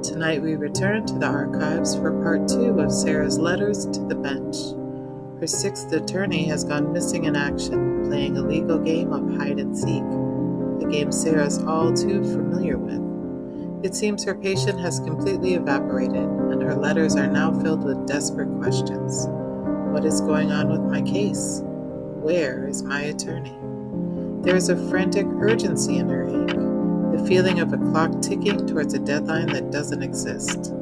Tonight we return to the archives for part 2 of Sarah's letters to the bench. Her sixth attorney has gone missing in action, playing a legal game of hide and seek, a game Sarah's all too familiar with. It seems her patient has completely evaporated, and her letters are now filled with desperate questions. What is going on with my case? Where is my attorney? There is a frantic urgency in her ink, the feeling of a clock ticking towards a deadline that doesn't exist.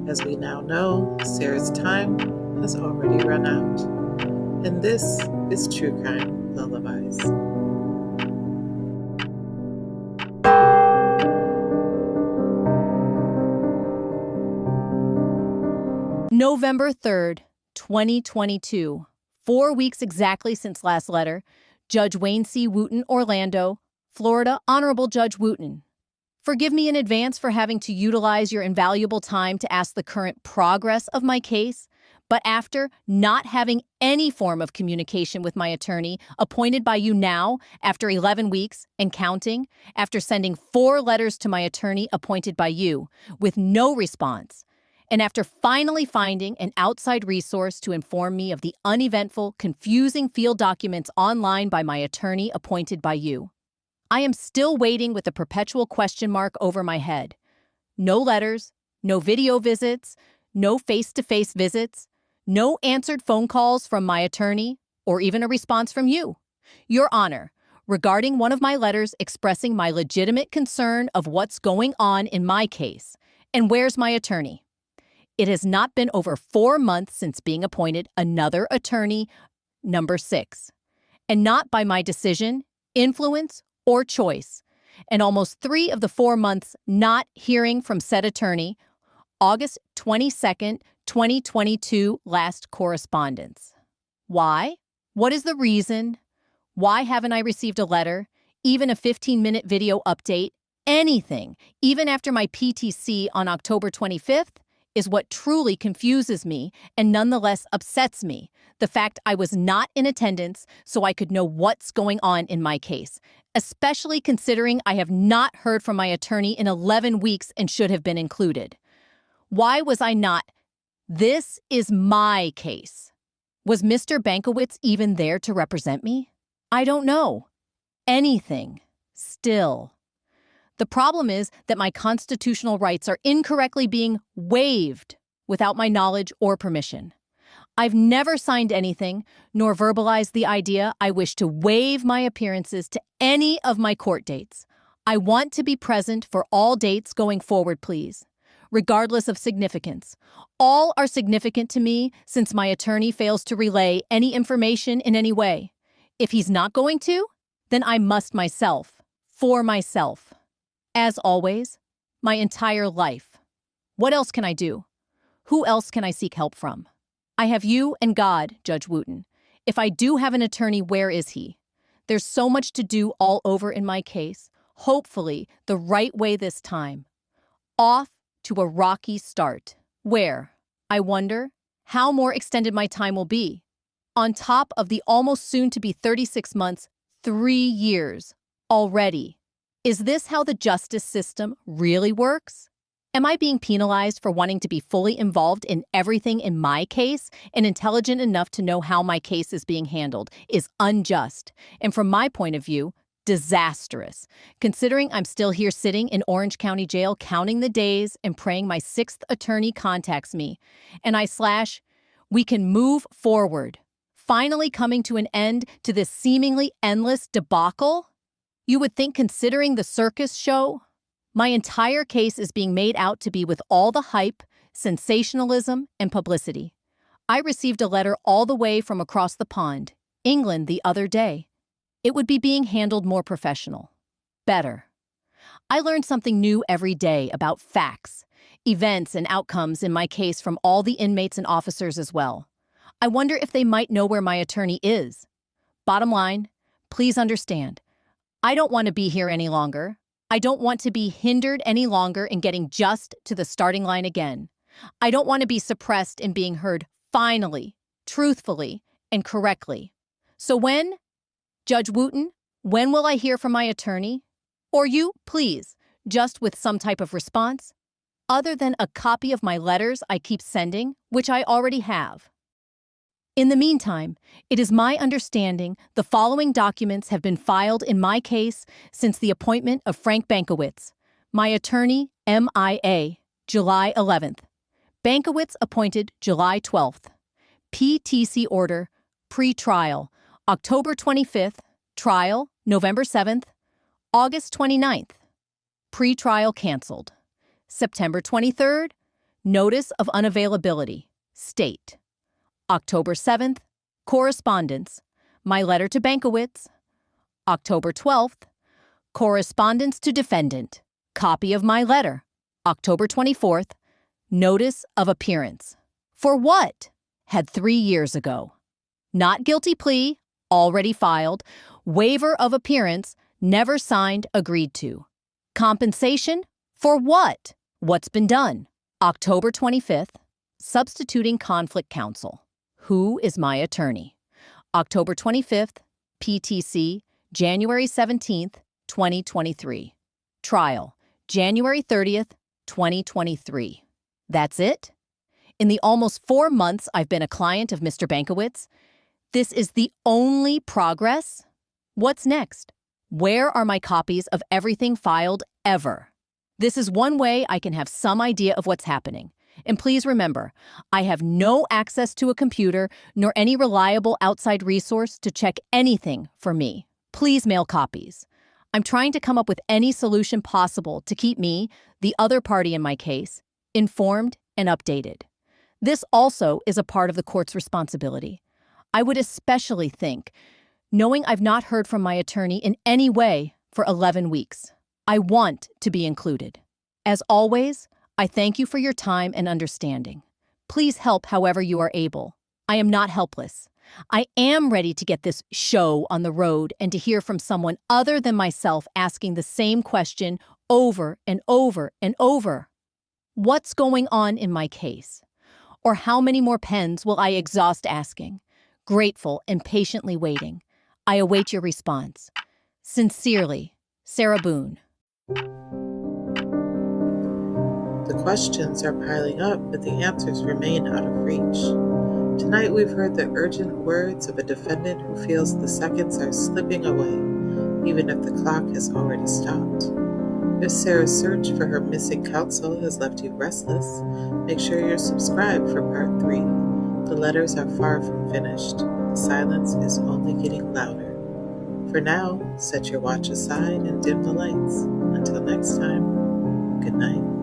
As we now know, Sarah's time has already run out. And this is True Crime Lullabies. November 3rd, 2022. 4 weeks exactly since last letter. Judge Wayne C. Wooten, Orlando, Florida. Honorable Judge Wooten, forgive me in advance for having to utilize your invaluable time to ask the current progress of my case, but after not having any form of communication with my attorney appointed by you now, after 11 weeks and counting, after sending 4 letters to my attorney appointed by you with no response, and after finally finding an outside resource to inform me of the uneventful, confusing field documents online by my attorney appointed by you, I am still waiting with a perpetual question mark over my head. No letters, no video visits, no face-to-face visits, no answered phone calls from my attorney, or even a response from you. Your Honor, regarding one of my letters expressing my legitimate concern of what's going on in my case, and where's my attorney? It has not been over 4 months since being appointed another attorney, number 6, and not by my decision, influence, or choice, and almost 3 of the 4 months not hearing from said attorney, August 22nd, 2022, last correspondence. Why? What is the reason? Why haven't I received a letter, even a 15-minute video update, anything, even after my PTC on October 25th? Is what truly confuses me and nonetheless upsets me, the fact I was not in attendance so I could know what's going on in my case, especially considering I have not heard from my attorney in 11 weeks and should have been included. Why was I not? This is my case. Was Mr. Bankowitz even there to represent me? I don't know. Anything. Still. The problem is that my constitutional rights are incorrectly being waived without my knowledge or permission. I've never signed anything, nor verbalized the idea I wish to waive my appearances to any of my court dates. I want to be present for all dates going forward, please, regardless of significance. All are significant to me since my attorney fails to relay any information in any way. If he's not going to, then I must myself, for myself. As always, my entire life. What else can I do? Who else can I seek help from? I have you and God, Judge Wooten. If I do have an attorney, where is he? There's so much to do all over in my case, hopefully the right way this time. Off to a rocky start. Where? I wonder how more extended my time will be. On top of the almost soon-to-be 36 months, 3 years already. Is this how the justice system really works? Am I being penalized for wanting to be fully involved in everything in my case and intelligent enough to know how my case is being handled is unjust, and from my point of view, disastrous, considering I'm still here sitting in Orange County Jail counting the days and praying my 6th attorney contacts me, and we can move forward, finally coming to an end to this seemingly endless debacle? You would think, considering the circus show, my entire case is being made out to be with all the hype, sensationalism, and publicity. I received a letter all the way from across the pond, England, the other day. It would be being handled more professional. Better. I learned something new every day about facts, events, and outcomes in my case from all the inmates and officers as well. I wonder if they might know where my attorney is. Bottom line, please understand. I don't want to be here any longer. I don't want to be hindered any longer in getting just to the starting line again. I don't want to be suppressed in being heard finally, truthfully, and correctly. So when, Judge Wooten, when will I hear from my attorney? Or you, please, just with some type of response? other than a copy of my letters I keep sending, which I already have. In the meantime, it is my understanding the following documents have been filed in my case since the appointment of Frank Bankowitz, my attorney, MIA, July 11th. Bankowitz appointed July 12th. PTC order, pre-trial, October 25th, trial, November 7th, August 29th. Pre-trial canceled. September 23rd, notice of unavailability, state. October 7th, correspondence, my letter to Bankowitz. October 12th, correspondence to defendant, copy of my letter. October 24th, notice of appearance. For what? Had 3 years ago. Not guilty plea, already filed. Waiver of appearance, never signed, agreed to. Compensation? For what? What's been done? October 25th, substituting conflict counsel. Who is my attorney? October 25th, PTC, January 17th, 2023. Trial, January 30th, 2023. That's it? In the almost 4 months I've been a client of Mr. Bankowitz, this is the only progress? What's next? Where are my copies of everything filed ever? This is one way I can have some idea of what's happening. And please remember, I have no access to a computer nor any reliable outside resource to check anything for me. Please mail copies. I'm trying to come up with any solution possible to keep me, the other party in my case, informed and updated. This also is a part of the court's responsibility. I would especially think, knowing I've not heard from my attorney in any way for 11 weeks. I want to be included. As always, I thank you for your time and understanding. Please help however you are able. I am not helpless. I am ready to get this show on the road and to hear from someone other than myself asking the same question over and over and over. What's going on in my case? Or how many more pens will I exhaust asking? Grateful and patiently waiting. I await your response. Sincerely, Sarah Boone. The questions are piling up, but the answers remain out of reach. Tonight we've heard the urgent words of a defendant who feels the seconds are slipping away, even if the clock has already stopped. If Sarah's search for her missing counsel has left you restless, make sure you're subscribed for part 3. The letters are far from finished. The silence is only getting louder. For now, set your watch aside and dim the lights. Until next time, good night.